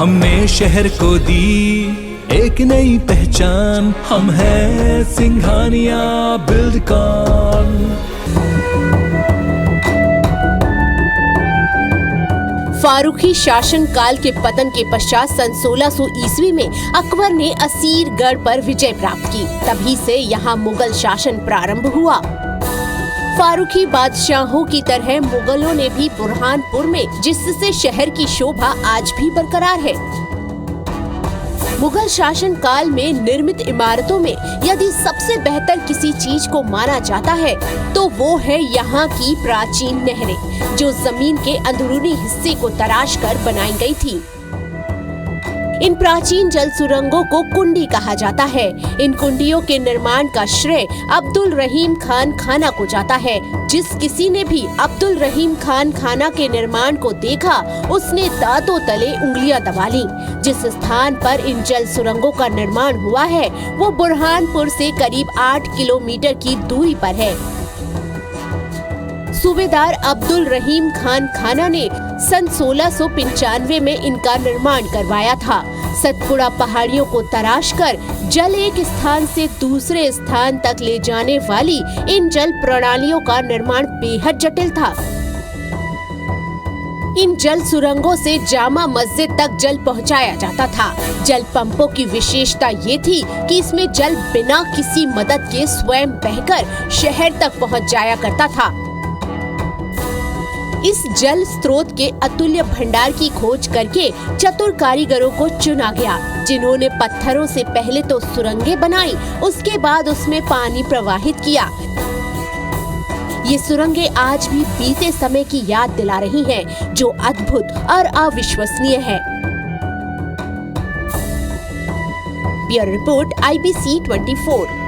हमने शहर को दी एक नई पहचान, हम हैं सिंघानिया बिल्डकॉन। फारूकी शासन काल के पतन के पश्चात सन 1600 ईस्वी में अकबर ने असीरगढ़ पर विजय प्राप्त की। तभी से यहाँ मुगल शासन प्रारंभ हुआ। फारूकी बादशाहों की तरह मुगलों ने भी बुरहानपुर में, जिससे शहर की शोभा आज भी बरकरार है। मुगल शासन काल में निर्मित इमारतों में यदि सबसे बेहतर किसी चीज को माना जाता है तो वो है यहाँ की प्राचीन नहरें, जो जमीन के अंदरूनी हिस्से को तराश कर बनाई गई थी। इन प्राचीन जल सुरंगों को कुंडी कहा जाता है। इन कुंडियों के निर्माण का श्रेय अब्दुल रहीम खान खाना को जाता है। जिस किसी ने भी अब्दुल रहीम खान खाना के निर्माण को देखा, उसने दांतों तले उंगलियां दबा ली। जिस स्थान पर इन जल सुरंगों का निर्माण हुआ है वो बुरहानपुर से करीब 8 किलोमीटर की दूरी पर है। सूबेदार अब्दुल रहीम खान खाना ने सन 1695 में इनका निर्माण करवाया था। सतपुड़ा पहाड़ियों को तराश कर जल एक स्थान से दूसरे स्थान तक ले जाने वाली इन जल प्रणालियों का निर्माण बेहद जटिल था। इन जल सुरंगों से जामा मस्जिद तक जल पहुंचाया जाता था। जल पंपों की विशेषता ये थी कि इसमें जल बिना किसी मदद के स्वयं बहकर शहर तक पहुंच जाया करता था। इस जल स्रोत के अतुल्य भंडार की खोज करके चतुर कारीगरों को चुना गया, जिन्होंने पत्थरों से पहले तो सुरंगें बनाई, उसके बाद उसमें पानी प्रवाहित किया। ये सुरंगें आज भी बीते समय की याद दिला रही हैं, जो अद्भुत और अविश्वसनीय है। Bureau report IBC 24।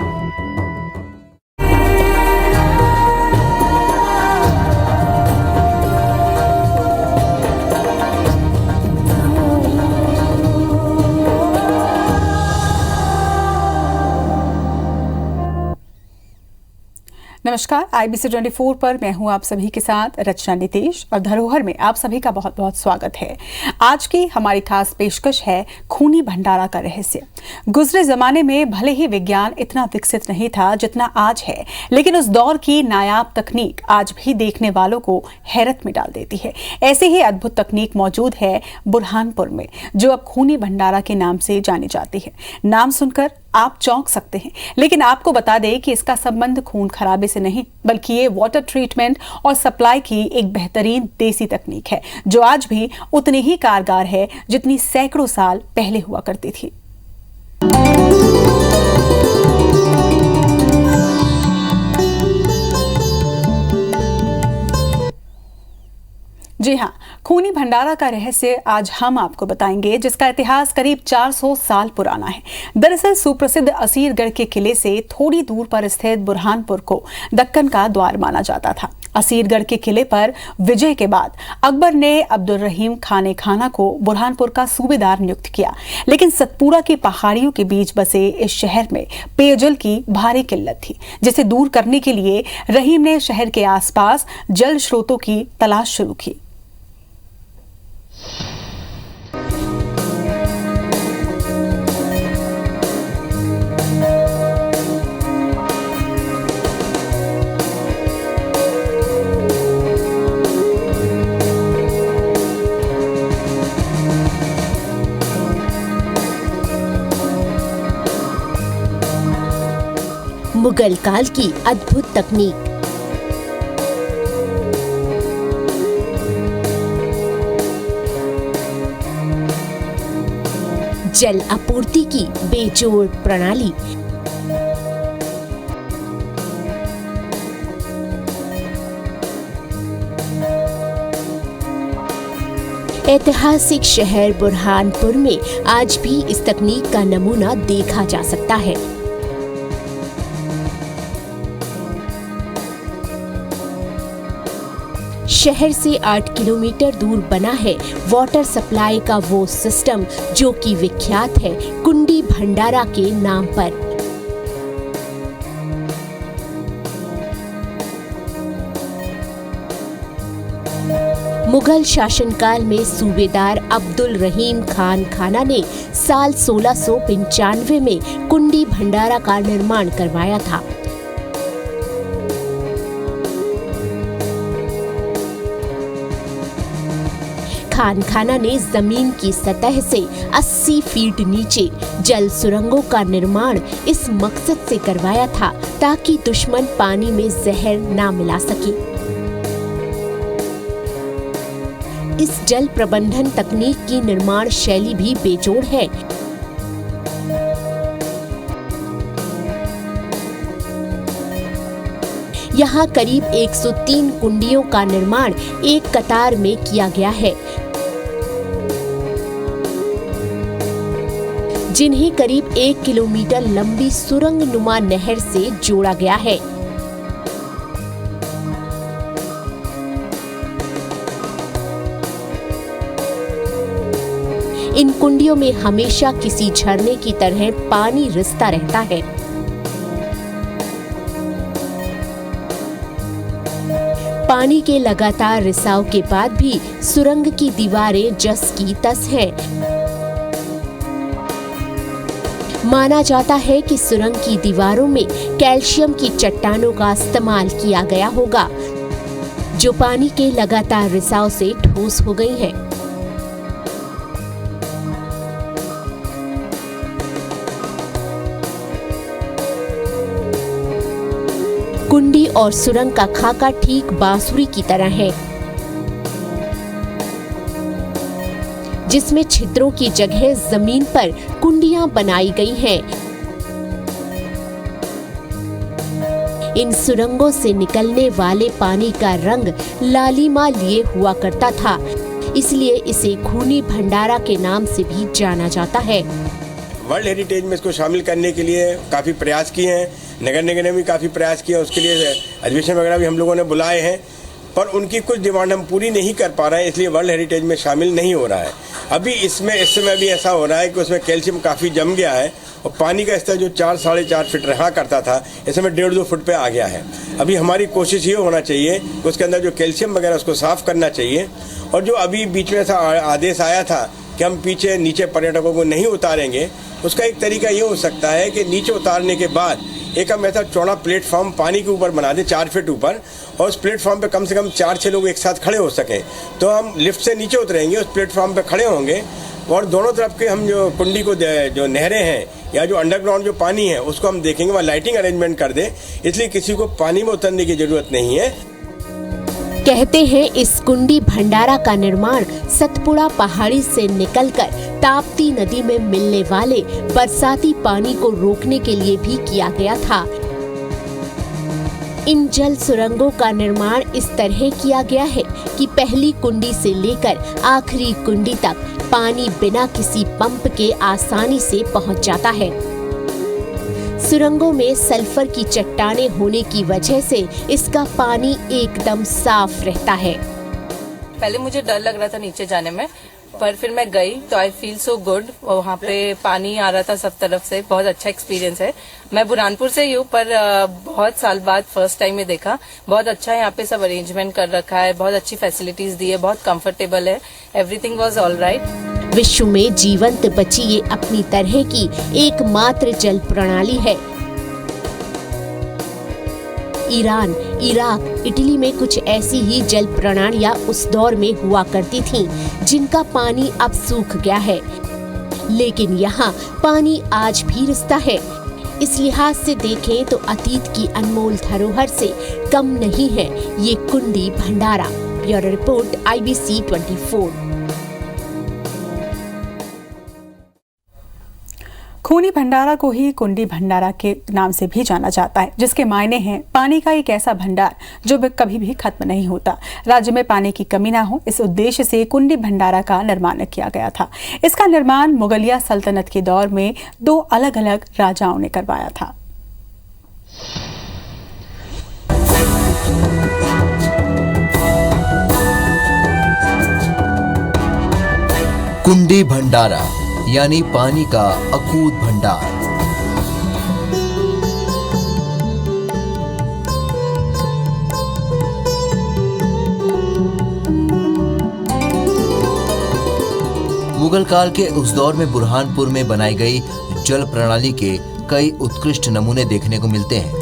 नमस्कार, IBC 24 पर मैं हूं आप सभी के साथ रचना नितेश और धरोहर में आप सभी का बहुत बहुत स्वागत है। आज की हमारी खास पेशकश है खूनी भंडारा का रहस्य। गुजरे जमाने में भले ही विज्ञान इतना विकसित नहीं था जितना आज है, लेकिन उस दौर की नायाब तकनीक आज भी देखने वालों को हैरत में डाल देती है। ऐसी ही अद्भुत तकनीक मौजूद है बुरहानपुर में, जो अब खूनी भंडारा के नाम से जानी जाती है। नाम सुनकर आप चौंक सकते हैं, लेकिन आपको बता दें कि इसका संबंध खून खराबे से नहीं, बल्कि ये वाटर ट्रीटमेंट और सप्लाई की एक बेहतरीन देसी तकनीक है, जो आज भी उतनी ही कारगर है जितनी सैकड़ों साल पहले हुआ करती थी। जी हाँ, खूनी भंडारा का रहस्य आज हम आपको बताएंगे, जिसका इतिहास करीब 400 साल पुराना है। दरअसल सुप्रसिद्ध असीरगढ़ के किले से थोड़ी दूर पर स्थित बुरहानपुर को दक्कन का द्वार माना जाता था। असीरगढ़ के किले पर विजय के बाद अकबर ने अब्दुल रहीम खान खाना को बुरहानपुर का सूबेदार नियुक्त किया, लेकिन सतपुड़ा की पहाड़ियों के बीच बसे इस शहर में पेयजल की भारी किल्लत थी, जिसे दूर करने के लिए रहीम ने शहर के आसपास जल स्रोतों की तलाश शुरू की। मुगल काल की अद्भुत तकनीक। जल आपूर्ति की बेजोड़ प्रणाली। ऐतिहासिक शहर बुरहानपुर में आज भी इस तकनीक का नमूना देखा जा सकता है। शहर से 8 किलोमीटर दूर बना है वाटर सप्लाई का वो सिस्टम जो कि विख्यात है कुंडी भंडारा के नाम पर। मुगल शासनकाल में सूबेदार अब्दुल रहीम खान खाना ने साल 1695 में कुंडी भंडारा का निर्माण करवाया था। खान खाना ने जमीन की सतह से 80 फीट नीचे जल सुरंगों का निर्माण इस मकसद से करवाया था ताकि दुश्मन पानी में जहर ना मिला सके। इस जल प्रबंधन तकनीक की निर्माण शैली भी बेजोड़ है। यहाँ करीब 103 कुंडियों का निर्माण एक कतार में किया गया है, जिन्हें करीब 1 किलोमीटर लंबी सुरंग नुमा नहर से जोड़ा गया है। इन कुंडियों में हमेशा किसी झरने की तरह पानी रिसता रहता है। पानी के लगातार रिसाव के बाद भी सुरंग की दीवारें जस की तस हैं। माना जाता है कि सुरंग की दीवारों में कैल्शियम की चट्टानों का इस्तेमाल किया गया होगा, जो पानी के लगातार रिसाव से ठोस हो गई हैं। कुंडी और सुरंग का खाका ठीक बांसुरी की तरह है, जिसमें छिद्रों की जगह जमीन पर कुंडियां बनाई गई हैं। इन सुरंगों से निकलने वाले पानी का रंग लालिमा लिए हुआ करता था, इसलिए इसे खूनी भंडारा के नाम से भी जाना जाता है। वर्ल्ड हेरिटेज में इसको शामिल करने के लिए काफ़ी प्रयास किए हैं, नगर निगम ने भी काफ़ी प्रयास किए, उसके लिए अधिवेशन वगैरह भी हम लोगों ने बुलाए हैं, पर उनकी कुछ डिमांड हम पूरी नहीं कर पा रहे हैं, इसलिए वर्ल्ड हेरिटेज में शामिल नहीं हो रहा है। अभी इस समय भी ऐसा हो रहा है कि उसमें कैल्शियम काफ़ी जम गया है और पानी का स्तर जो 4-4.5 फीट रहा करता था, इस समय 1.5-2 फुट पे आ गया है। अभी हमारी कोशिश ये होना चाहिए कि उसके अंदर जो कैल्शियम वगैरह उसको साफ़ करना चाहिए। और जो अभी बीच में ऐसा आदेश आया था कि हम पीछे नीचे पर्यटकों को नहीं उतारेंगे, उसका एक तरीका ये हो सकता है कि नीचे उतारने के बाद एक हम ऐसा चौड़ा प्लेटफॉर्म पानी के ऊपर बना दें 4 फीट ऊपर, और उस प्लेटफॉर्म पे कम से कम 4-6 लोग एक साथ खड़े हो सकें। तो हम लिफ्ट से नीचे उतरेंगे, उस प्लेटफॉर्म पे खड़े होंगे और दोनों तरफ के हम जो कुंडी को जो नहरें हैं या जो अंडरग्राउंड जो पानी है उसको हम देखेंगे, वहाँ लाइटिंग अरेंजमेंट कर दें, इसलिए किसी को पानी में उतरने की जरूरत नहीं है। कहते हैं इस कुंडी भंडारा का निर्माण सतपुड़ा पहाड़ी से निकलकर ताप्ती नदी में मिलने वाले बरसाती पानी को रोकने के लिए भी किया गया था। इन जल सुरंगों का निर्माण इस तरह किया गया है कि पहली कुंडी से लेकर आखिरी कुंडी तक पानी बिना किसी पंप के आसानी से पहुंच जाता है। सुरंगों में सल्फर की चट्टानें होने की वजह से इसका पानी एकदम साफ रहता है। पहले मुझे डर लग रहा था नीचे जाने में, पर फिर मैं गई तो आई फील सो गुड। वहाँ पे पानी आ रहा था सब तरफ से, बहुत अच्छा एक्सपीरियंस है। मैं बुरहानपुर से ही हूँ, पर बहुत साल बाद फर्स्ट टाइम में देखा। बहुत अच्छा है, यहाँ पे सब अरेंजमेंट कर रखा है, बहुत अच्छी फैसिलिटीज दी है, बहुत कंफर्टेबल है, एवरीथिंग वाज ऑल राइट। विश्व में जीवंत बची ये अपनी तरह की एकमात्र जल प्रणाली है। ईरान, इराक, इटली में कुछ ऐसी ही जल प्रणालियां उस दौर में हुआ करती थीं, जिनका पानी अब सूख गया है, लेकिन यहाँ पानी आज भी रिसता है। इस लिहाज से देखें तो अतीत की अनमोल धरोहर से कम नहीं है ये कुंडी भंडारा। Bureau report, IBC 24। खूनी भंडारा को ही कुंडी भंडारा के नाम से भी जाना जाता है, जिसके मायने हैं पानी का एक ऐसा भंडार जो कभी भी खत्म नहीं होता। राज्य में पानी की कमी ना हो, इस उद्देश्य से कुंडी भंडारा का निर्माण किया गया था। इसका निर्माण मुगलिया सल्तनत के दौर में 2 अलग-अलग राजाओं ने करवाया था। कुंडी भंडारा यानी पानी का अकूत भंडार। मुगल काल के उस दौर में बुरहानपुर में बनाई गई जल प्रणाली के कई उत्कृष्ट नमूने देखने को मिलते हैं।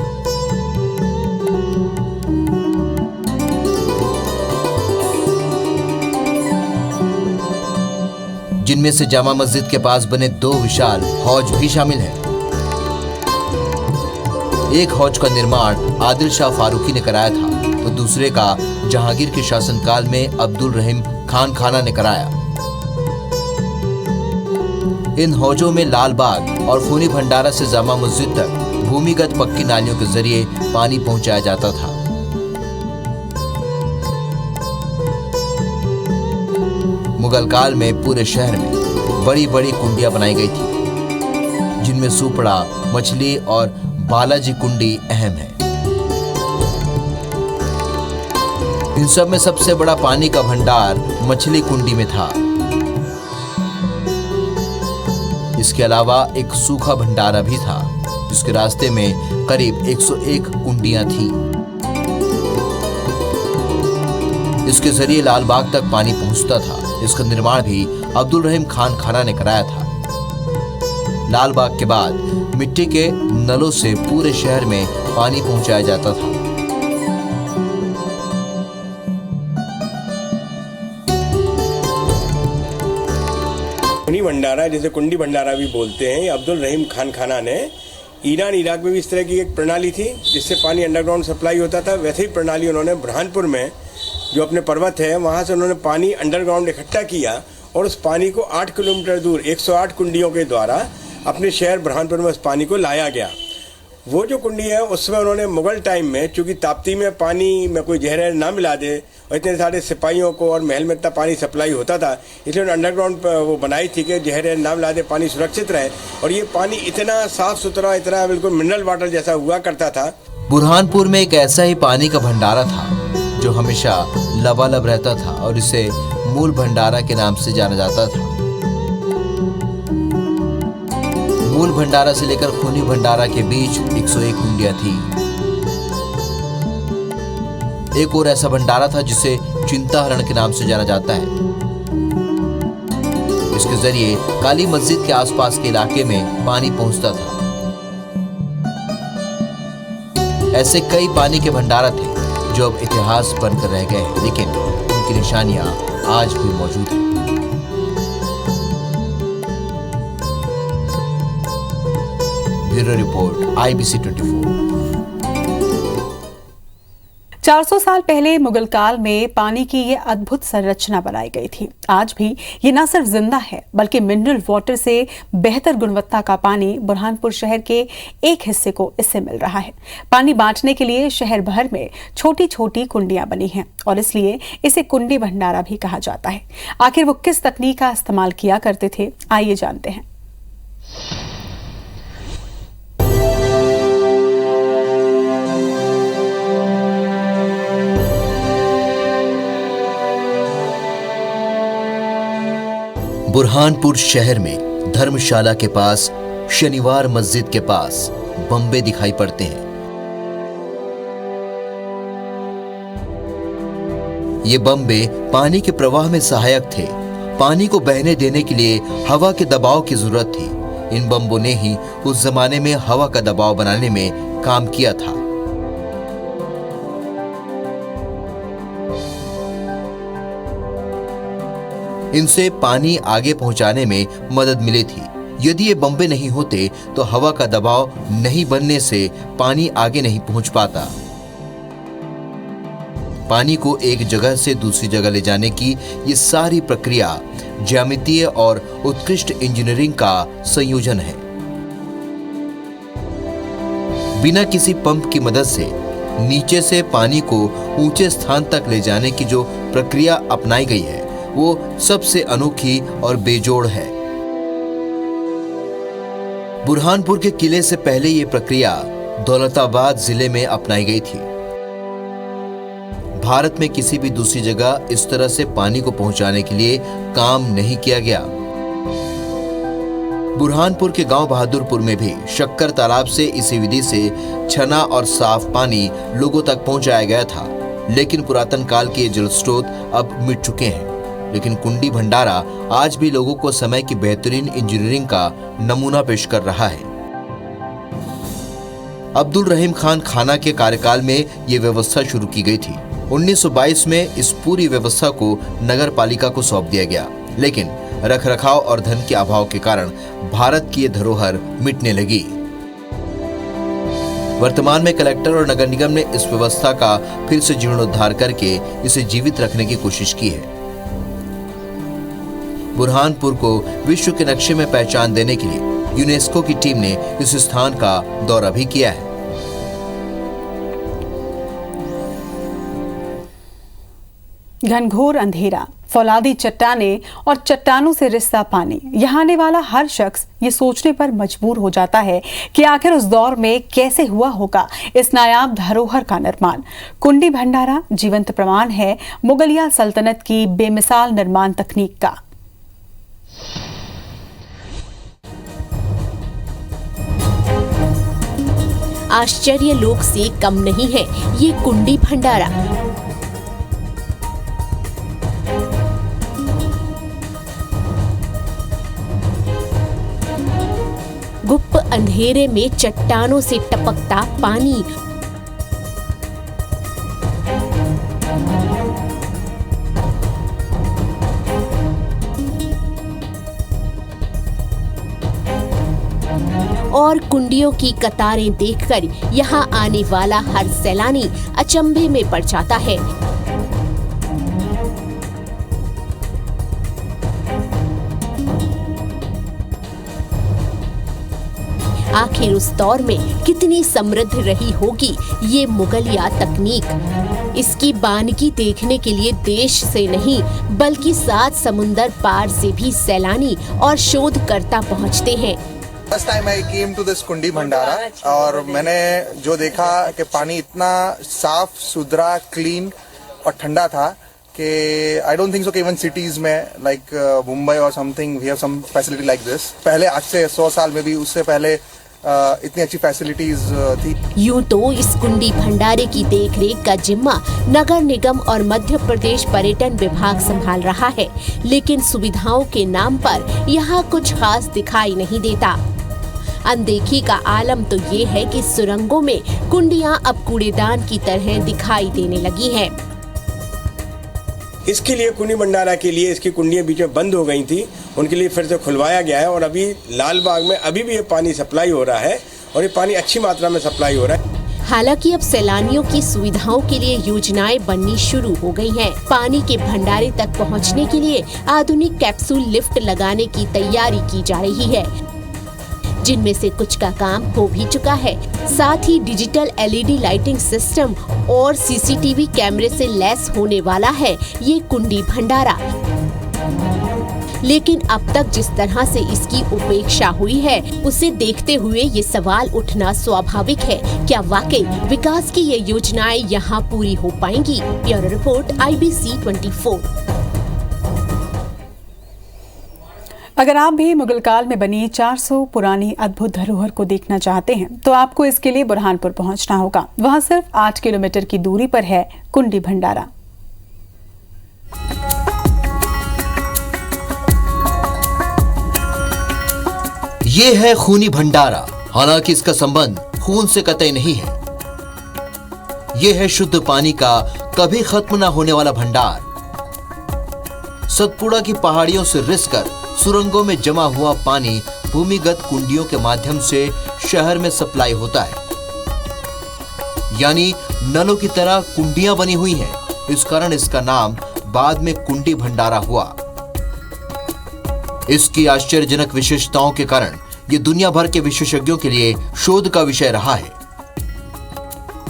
जिनमें से जामा मस्जिद के पास बने 2 विशाल हौज भी शामिल हैं। एक हौज का निर्माण आदिल शाह फारूकी ने कराया था, तो दूसरे का जहांगीर के शासनकाल में अब्दुल रहीम खान खाना ने कराया। इन हौजों में लाल बाग और खूनी भंडारा से जामा मस्जिद तक भूमिगत पक्की नालियों के जरिए पानी पहुंचाया जाता था। मुगल काल में पूरे शहर में बड़ी बड़ी कुंडियां बनाई गई थी, जिनमें सुपड़ा, मछली और बालाजी कुंडी अहम है। इन सब में सबसे बड़ा पानी का भंडार मछली कुंडी में था। इसके अलावा एक सूखा भंडारा भी था, जिसके रास्ते में करीब 101 कुंडियां थीं। इसके जरिए लाल बाग तक पानी पहुंचता था। इसका निर्माण भी अब्दुल रहीम खान खाना ने कराया था। लाल बाग के बाद मिट्टी के नलों से पूरे शहर में पानी पहुंचाया जाता था। खूनी भंडारा, जिसे कुंडी भंडारा भी बोलते हैं, अब्दुल रहीम खान खाना ने ईरान इराक में भी इस तरह की एक प्रणाली थी जिससे पानी अंडरग्राउंड सप्लाई होता था। वैसे ही प्रणाली उन्होंने बुरहानपुर में जो अपने पर्वत है वहाँ से उन्होंने पानी अंडरग्राउंड इकट्ठा किया और उस पानी को 8 किलोमीटर दूर 108 कुंडियों के द्वारा अपने शहर बुरहानपुर में उस पानी को लाया गया। वो जो कुंडी है उसमें उन्होंने मुगल टाइम में, चूँकि ताप्ती में पानी में कोई जहर ना मिला दे और इतने सारे सिपाहियों को और महल में इतना पानी सप्लाई होता था, इसलिए उन्होंने अंडरग्राउंड वो बनाई थी कि जहर ना मिला दे, पानी सुरक्षित रहे। और ये पानी इतना साफ सुथरा, इतना बिल्कुल मिनरल वाटर जैसा हुआ करता था। बुरहानपुर में एक ऐसा ही पानी का भंडारा था जो हमेशा लबालब रहता था और इसे मूल भंडारा के नाम से जाना जाता था। मूल भंडारा से लेकर खूनी भंडारा के बीच 101 कुंडियां थी। एक और ऐसा भंडारा था जिसे चिंताहरण के नाम से जाना जाता है। इसके जरिए काली मस्जिद के आसपास के इलाके में पानी पहुंचता था। ऐसे कई पानी के भंडारा थे जो अब इतिहास बनकर रह गए हैं, लेकिन उनकी निशानियां आज भी मौजूद हैं। Bureau report, IBC 24। 400 साल पहले मुगल काल में पानी की ये अद्भुत संरचना बनाई गई थी। आज भी ये न सिर्फ जिंदा है बल्कि मिनरल वाटर से बेहतर गुणवत्ता का पानी बुरहानपुर शहर के एक हिस्से को इससे मिल रहा है। पानी बांटने के लिए शहर भर में छोटी छोटी कुंडियां बनी हैं और इसलिए इसे कुंडी भंडारा भी कहा जाता है। आखिर वो किस तकनीक का इस्तेमाल किया करते थे, आइए जानते हैं। बुरहानपुर शहर में धर्मशाला के पास शनिवार मस्जिद के पास बम्बे दिखाई पड़ते हैं। ये बम्बे पानी के प्रवाह में सहायक थे। पानी को बहने देने के लिए हवा के दबाव की जरूरत थी। इन बम्बों ने ही उस जमाने में हवा का दबाव बनाने में काम किया था। इनसे पानी आगे पहुंचाने में मदद मिली थी। यदि ये बम्बे नहीं होते तो हवा का दबाव नहीं बनने से पानी आगे नहीं पहुंच पाता। पानी को एक जगह से दूसरी जगह ले जाने की ये सारी प्रक्रिया ज्यामितीय और उत्कृष्ट इंजीनियरिंग का संयोजन है। बिना किसी पंप की मदद से नीचे से पानी को ऊंचे स्थान तक ले जाने की जो प्रक्रिया अपनाई गई है वो सबसे अनोखी और बेजोड़ है। बुरहानपुर के किले से पहले ये प्रक्रिया दौलताबाद जिले में अपनाई गई थी। भारत में किसी भी दूसरी जगह इस तरह से पानी को पहुंचाने के लिए काम नहीं किया गया। बुरहानपुर के गांव बहादुरपुर में भी शक्कर तालाब से इसी विधि से छना और साफ पानी लोगों तक पहुंचाया गया था, लेकिन पुरातन काल के जल स्रोत अब मिट चुके हैं। लेकिन कुंडी भंडारा आज भी लोगों को समय की बेहतरीन इंजीनियरिंग का नमूना पेश कर रहा है। अब्दुल रहीम खान खाना के कार्यकाल में ये व्यवस्था शुरू की गई थी। 1922 में इस पूरी व्यवस्था को नगर पालिका को सौंप दिया गया, लेकिन रखरखाव और धन के अभाव के कारण भारत की ये धरोहर मिटने लगी। वर्तमान में कलेक्टर और नगर निगम ने इस व्यवस्था का फिर से जीर्णोद्धार करके इसे जीवित रखने की कोशिश की है। बुरहानपुर को विश्व के नक्शे में पहचान देने के लिए यूनेस्को की टीम ने इस स्थान का दौरा भी किया है। घनघोर अंधेरा, फौलादी चट्टानें और चट्टानों से रिसता पानी, यहाँ आने वाला हर शख्स ये सोचने पर मजबूर हो जाता है कि आखिर उस दौर में कैसे हुआ होगा इस नायाब धरोहर का निर्माण। कुंडी भंडारा जीवंत प्रमाण है मुगलिया सल्तनत की बेमिसाल निर्माण तकनीक का। आश्चर्य लोक से कम नहीं है ये कुंडी भंडारा। गुप्त अंधेरे में चट्टानों से टपकता पानी, और कुंडियों की कतारें देखकर यहाँ आने वाला हर सैलानी अचंभे में पड़ जाता है। आखिर उस दौर में कितनी समृद्ध रही होगी ये मुगलिया तकनीक। इसकी बानगी देखने के लिए देश से नहीं बल्कि 7 समुंदर पार से भी सैलानी और शोधकर्ता पहुँचते हैं। First time I came to this Kundi Bhandara और मैंने जो देखा कि पानी इतना साफ सुथरा, क्लीन और ठंडा था कि आई डोंट थिंक सो कि इवन सिटीज में लाइक मुंबई और something we have some facility like this. पहले आज से 100 साल में भी उससे पहले इतनी अच्छी फैसिलिटीज थी। यूं तो इस कुंडी भंडारे की देखरेख का जिम्मा नगर निगम और मध्य प्रदेश पर्यटन विभाग संभाल रहा है, लेकिन सुविधाओं के नाम पर यहाँ कुछ खास दिखाई नहीं देता। अनदेखी का आलम तो ये है कि सुरंगों में कुंडियां अब कूड़ेदान की तरह दिखाई देने लगी हैं। इसके लिए कुंडी भंडारा के लिए इसकी कुंडियां बीच में बंद हो गई थी, उनके लिए फिर से खुलवाया गया है और अभी लाल बाग में अभी भी ये पानी सप्लाई हो रहा है और ये पानी अच्छी मात्रा में सप्लाई हो रहा है। हालांकि अब सैलानियों की सुविधाओं के लिए योजनाएं बननी शुरू हो गई हैं। पानी के भंडारे तक पहुंचने के लिए आधुनिक कैप्सूल लिफ्ट लगाने की तैयारी की जा रही है, जिनमें से कुछ का काम हो भी चुका है। साथ ही डिजिटल LED लाइटिंग सिस्टम और CCTV कैमरे से लैस होने वाला है ये कुंडी भंडारा। लेकिन अब तक जिस तरह से इसकी उपेक्षा हुई है, उसे देखते हुए ये सवाल उठना स्वाभाविक है, क्या वाकई विकास की ये योजनाएं यहाँ पूरी हो पाएंगी? Bureau report IBC 24। अगर आप भी मुगल काल में बनी 400 पुरानी अद्भुत धरोहर को देखना चाहते हैं तो आपको इसके लिए बुरहानपुर पहुंचना होगा। वहां सिर्फ 8 किलोमीटर की दूरी पर है कुंडी भंडारा। ये है खूनी भंडारा। हालांकि इसका संबंध खून से कतई नहीं है। ये है शुद्ध पानी का कभी खत्म न होने वाला भंडार। सतपुड़ा की पहाड़ियों से रिसकर सुरंगों में जमा हुआ पानी भूमिगत कुंडियों के माध्यम से शहर में सप्लाई होता है, यानी नलों की तरह कुंडियां बनी हुई हैं। इस कारण इसका नाम बाद में कुंडी भंडारा हुआ। इसकी आश्चर्यजनक विशेषताओं के कारण ये दुनिया भर के विशेषज्ञों के लिए शोध का विषय रहा है।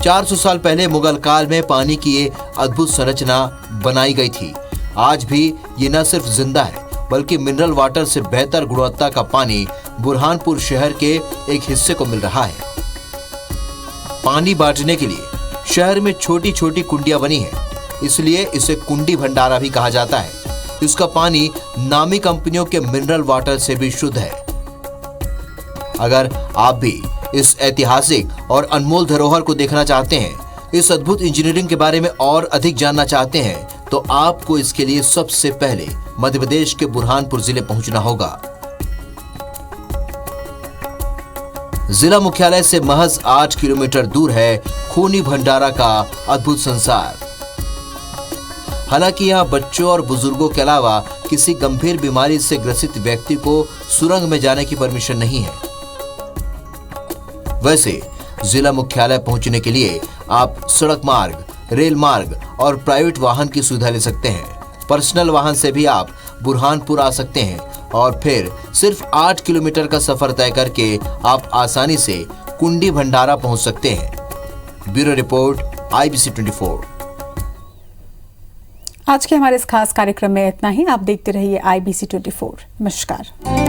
400 साल पहले मुगल काल में पानी की ये अद्भुत संरचना बनाई गई थी। आज भी ये न सिर्फ जिंदा है बल्कि मिनरल वाटर से बेहतर गुणवत्ता का पानी बुरहानपुर शहर के एक हिस्से को मिल रहा है। पानी बांटने के लिए शहर में छोटी छोटी कुंडियां बनी हैं, इसलिए इसे कुंडी भंडारा भी कहा जाता है। इसका पानी नामी कंपनियों के मिनरल वाटर से भी शुद्ध है। अगर आप भी इस ऐतिहासिक और अनमोल धरोहर को देखना चाहते हैं, इस अद्भुत इंजीनियरिंग के बारे में और अधिक जानना चाहते हैं, तो आपको इसके लिए सबसे पहले मध्य प्रदेश के बुरहानपुर जिले पहुंचना होगा। जिला मुख्यालय से महज 8 किलोमीटर दूर है खूनी भंडारा का अद्भुत संसार। हालांकि यहाँ बच्चों और बुजुर्गों के अलावा किसी गंभीर बीमारी से ग्रसित व्यक्ति को सुरंग में जाने की परमिशन नहीं है। वैसे जिला मुख्यालय पहुंचने के लिए आप सड़क मार्ग, रेल मार्ग और प्राइवेट वाहन की सुविधा ले सकते हैं। पर्सनल वाहन से भी आप बुरहानपुर आ सकते हैं और फिर सिर्फ 8 किलोमीटर का सफर तय करके आप आसानी से कुंडी भंडारा पहुंच सकते हैं। Bureau report, IBC 24। आज के हमारे इस खास कार्यक्रम में इतना ही। आप देखते रहिए IBC 24। नमस्कार।